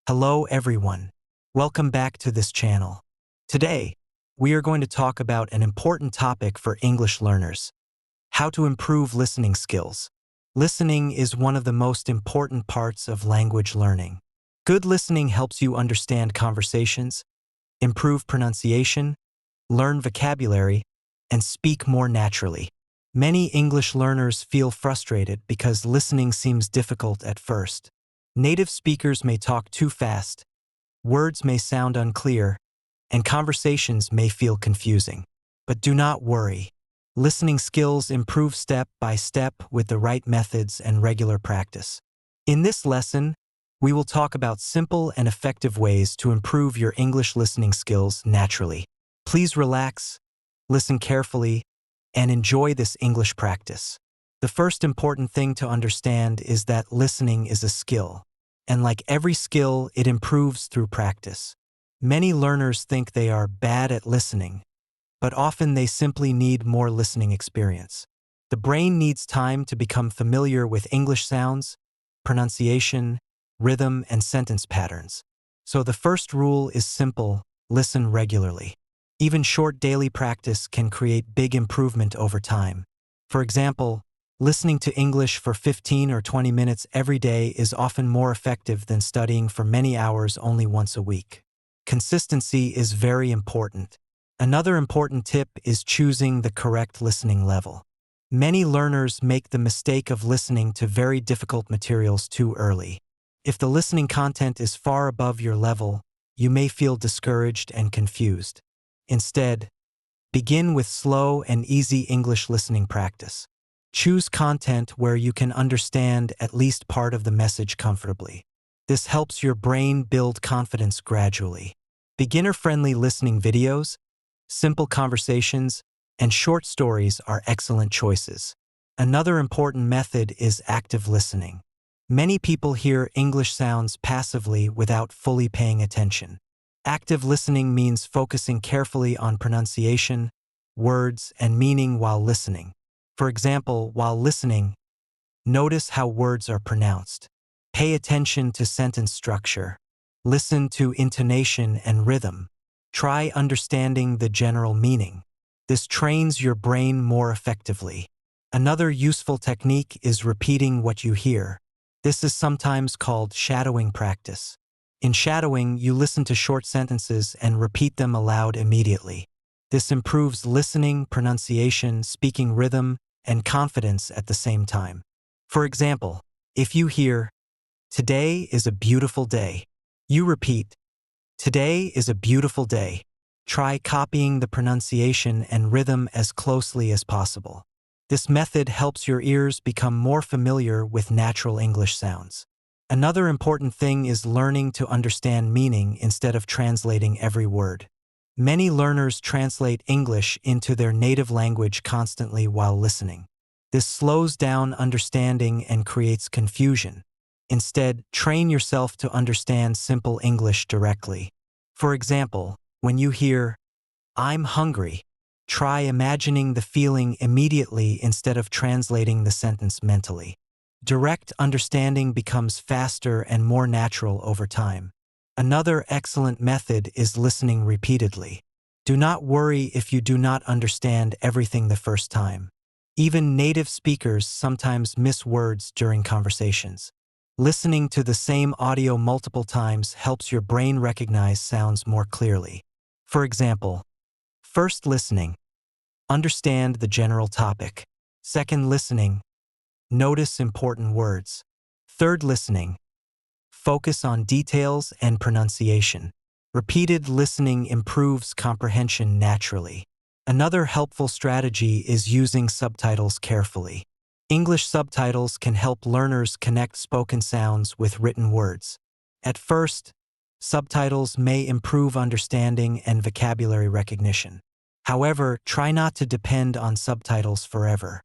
Hello everyone. Welcome back to this channel. Today, we are going to talk about an important topic for English learners: how to improve listening skills. Listening is one of the most important parts of language learning. Good listening helps you understand conversations, improve pronunciation, learn vocabulary, and speak more naturally. Many English learners feel frustrated because listening seems difficult at first. Native speakers may talk too fast, words may sound unclear, and conversations may feel confusing. But do not worry. Listening skills improve step by step with the right methods and regular practice. In this lesson, we will talk about simple and effective ways to improve your English listening skills naturally. Please relax, listen carefully, and enjoy this English practice. The first important thing to understand is that listening is a skill, and like every skill, it improves through practice. Many learners think they are bad at listening, but often they simply need more listening experience. The brain needs time to become familiar with English sounds, pronunciation, rhythm, and sentence patterns. So the first rule is simple: listen regularly. Even short daily practice can create big improvement over time. For example, listening to English for 15 or 20 minutes every day is often more effective than studying for many hours only once a week. Consistency is very important. Another important tip is choosing the correct listening level. Many learners make the mistake of listening to very difficult materials too early. If the listening content is far above your level, you may feel discouraged and confused. Instead, begin with slow and easy English listening practice. Choose content where you can understand at least part of the message comfortably. This helps your brain build confidence gradually. Beginner-friendly listening videos, simple conversations, and short stories are excellent choices. Another important method is active listening. Many people hear English sounds passively without fully paying attention. Active listening means focusing carefully on pronunciation, words, and meaning while listening. For example, while listening, notice how words are pronounced. Pay attention to sentence structure. Listen to intonation and rhythm. Try understanding the general meaning. This trains your brain more effectively. Another useful technique is repeating what you hear. This is sometimes called shadowing practice. In shadowing, you listen to short sentences and repeat them aloud immediately. This improves listening, pronunciation, speaking rhythm, and confidence at the same time. For example, if you hear, "Today is a beautiful day," you repeat, "Today is a beautiful day." Try copying the pronunciation and rhythm as closely as possible. This method helps your ears become more familiar with natural English sounds. Another important thing is learning to understand meaning instead of translating every word. Many learners translate English into their native language constantly while listening. This slows down understanding and creates confusion. Instead, train yourself to understand simple English directly. For example, when you hear, "I'm hungry," try imagining the feeling immediately instead of translating the sentence mentally. Direct understanding becomes faster and more natural over time. Another excellent method is listening repeatedly. Do not worry if you do not understand everything the first time. Even native speakers sometimes miss words during conversations. Listening to the same audio multiple times helps your brain recognize sounds more clearly. For example, first listening, understand the general topic. Second listening, notice important words. Third listening, focus on details and pronunciation. Repeated listening improves comprehension naturally. Another helpful strategy is using subtitles carefully. English subtitles can help learners connect spoken sounds with written words. At first, subtitles may improve understanding and vocabulary recognition. However, try not to depend on subtitles forever.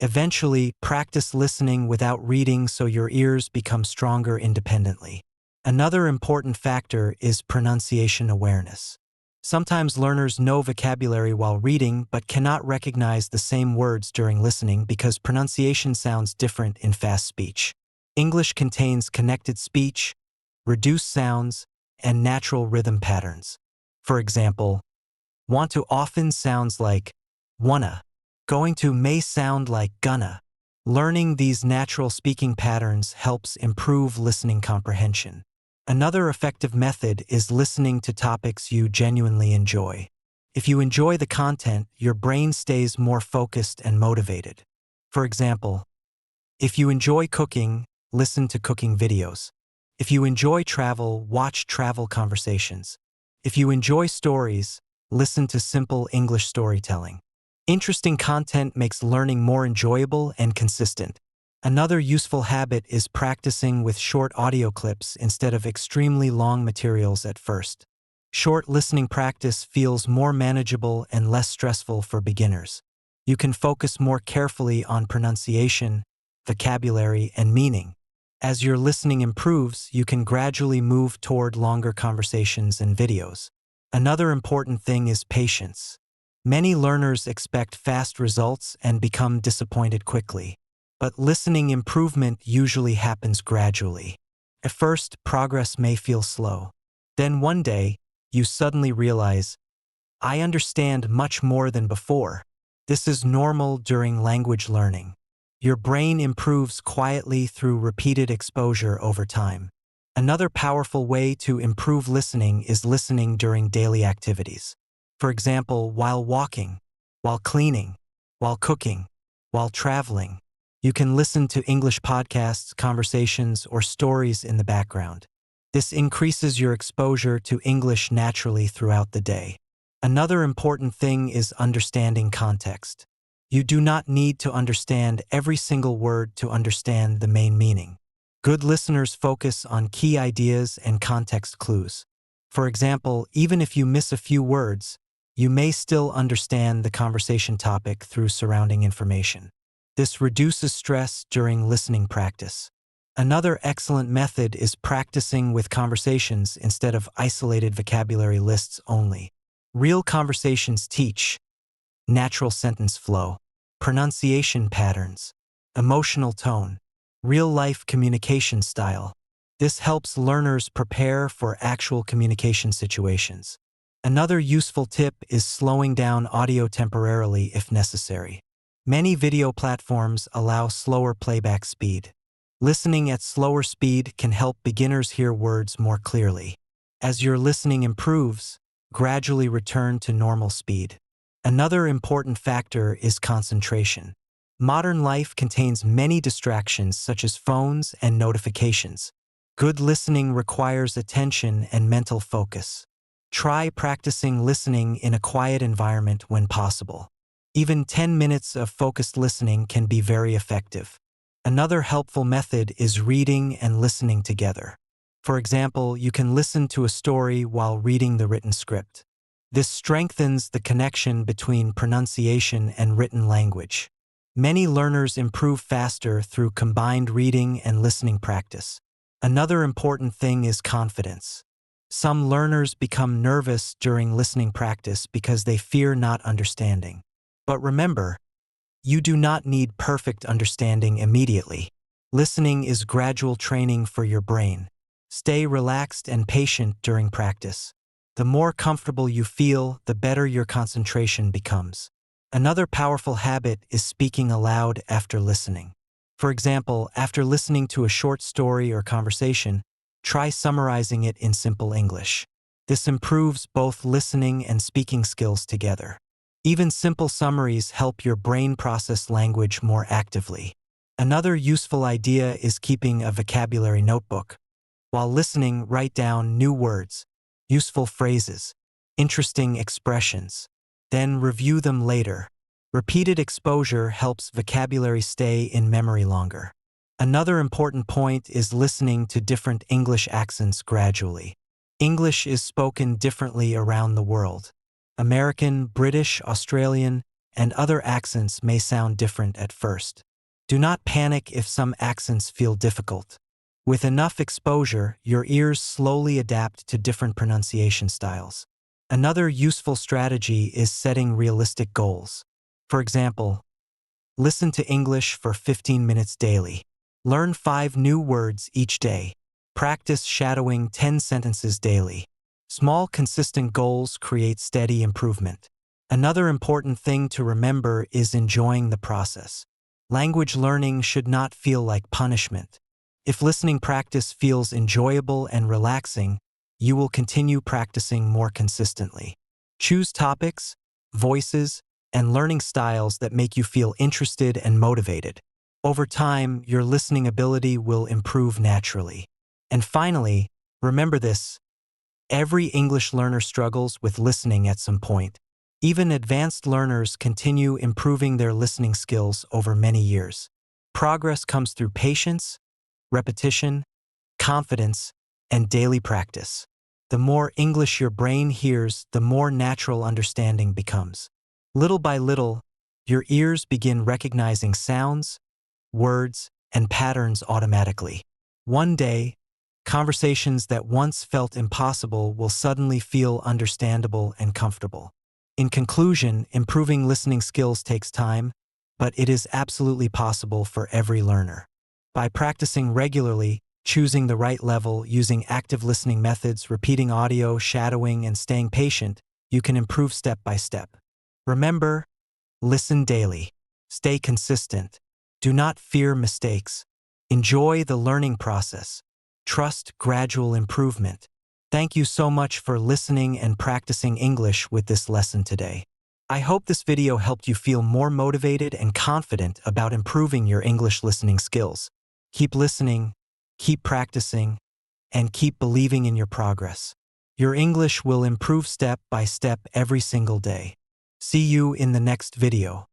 Eventually, practice listening without reading so your ears become stronger independently. Another important factor is pronunciation awareness. Sometimes learners know vocabulary while reading but cannot recognize the same words during listening because pronunciation sounds different in fast speech. English contains connected speech, reduce sounds, and natural rhythm patterns. For example, want to often sounds like wanna. Going to may sound like gonna. Learning these natural speaking patterns helps improve listening comprehension. Another effective method is listening to topics you genuinely enjoy. If you enjoy the content, your brain stays more focused and motivated. For example, if you enjoy cooking, listen to cooking videos. If you enjoy travel, watch travel conversations. If you enjoy stories, listen to simple English storytelling. Interesting content makes learning more enjoyable and consistent. Another useful habit is practicing with short audio clips instead of extremely long materials at first. Short listening practice feels more manageable and less stressful for beginners. You can focus more carefully on pronunciation, vocabulary, and meaning. As your listening improves, you can gradually move toward longer conversations and videos. Another important thing is patience. Many learners expect fast results and become disappointed quickly. But listening improvement usually happens gradually. At first, progress may feel slow. Then one day, you suddenly realize, I understand much more than before. This is normal during language learning. Your brain improves quietly through repeated exposure over time. Another powerful way to improve listening is listening during daily activities. For example, while walking, while cleaning, while cooking, while traveling. You can listen to English podcasts, conversations, or stories in the background. This increases your exposure to English naturally throughout the day. Another important thing is understanding context. You do not need to understand every single word to understand the main meaning. Good listeners focus on key ideas and context clues. For example, even if you miss a few words, you may still understand the conversation topic through surrounding information. This reduces stress during listening practice. Another excellent method is practicing with conversations instead of isolated vocabulary lists only. Real conversations teach natural sentence flow, pronunciation patterns, emotional tone, real-life communication style. This helps learners prepare for actual communication situations. Another useful tip is slowing down audio temporarily if necessary. Many video platforms allow slower playback speed. Listening at slower speed can help beginners hear words more clearly. As your listening improves, gradually return to normal speed. Another important factor is concentration. Modern life contains many distractions such as phones and notifications. Good listening requires attention and mental focus. Try practicing listening in a quiet environment when possible. Even 10 minutes of focused listening can be very effective. Another helpful method is reading and listening together. For example, you can listen to a story while reading the written script. This strengthens the connection between pronunciation and written language. Many learners improve faster through combined reading and listening practice. Another important thing is confidence. Some learners become nervous during listening practice because they fear not understanding. But remember, you do not need perfect understanding immediately. Listening is gradual training for your brain. Stay relaxed and patient during practice. The more comfortable you feel, the better your concentration becomes. Another powerful habit is speaking aloud after listening. For example, after listening to a short story or conversation, try summarizing it in simple English. This improves both listening and speaking skills together. Even simple summaries help your brain process language more actively. Another useful idea is keeping a vocabulary notebook. While listening, write down new words, useful phrases, interesting expressions. Then review them later. Repeated exposure helps vocabulary stay in memory longer. Another important point is listening to different English accents gradually. English is spoken differently around the world. American, British, Australian, and other accents may sound different at first. Do not panic if some accents feel difficult. With enough exposure, your ears slowly adapt to different pronunciation styles. Another useful strategy is setting realistic goals. For example, listen to English for 15 minutes daily. Learn 5 new words each day. Practice shadowing 10 sentences daily. Small, consistent goals create steady improvement. Another important thing to remember is enjoying the process. Language learning should not feel like punishment. If listening practice feels enjoyable and relaxing, you will continue practicing more consistently. Choose topics, voices, and learning styles that make you feel interested and motivated. Over time, your listening ability will improve naturally. And finally, remember this: every English learner struggles with listening at some point. Even advanced learners continue improving their listening skills over many years. Progress comes through patience, repetition, confidence, and daily practice. The more English your brain hears, the more natural understanding becomes. Little by little, your ears begin recognizing sounds, words, and patterns automatically. One day, conversations that once felt impossible will suddenly feel understandable and comfortable. In conclusion, improving listening skills takes time, but it is absolutely possible for every learner. By practicing regularly, choosing the right level, using active listening methods, repeating audio, shadowing, and staying patient, you can improve step by step. Remember, listen daily. Stay consistent. Do not fear mistakes. Enjoy the learning process. Trust gradual improvement. Thank you so much for listening and practicing English with this lesson today. I hope this video helped you feel more motivated and confident about improving your English listening skills. Keep listening, keep practicing, and keep believing in your progress. Your English will improve step by step every single day. See you in the next video.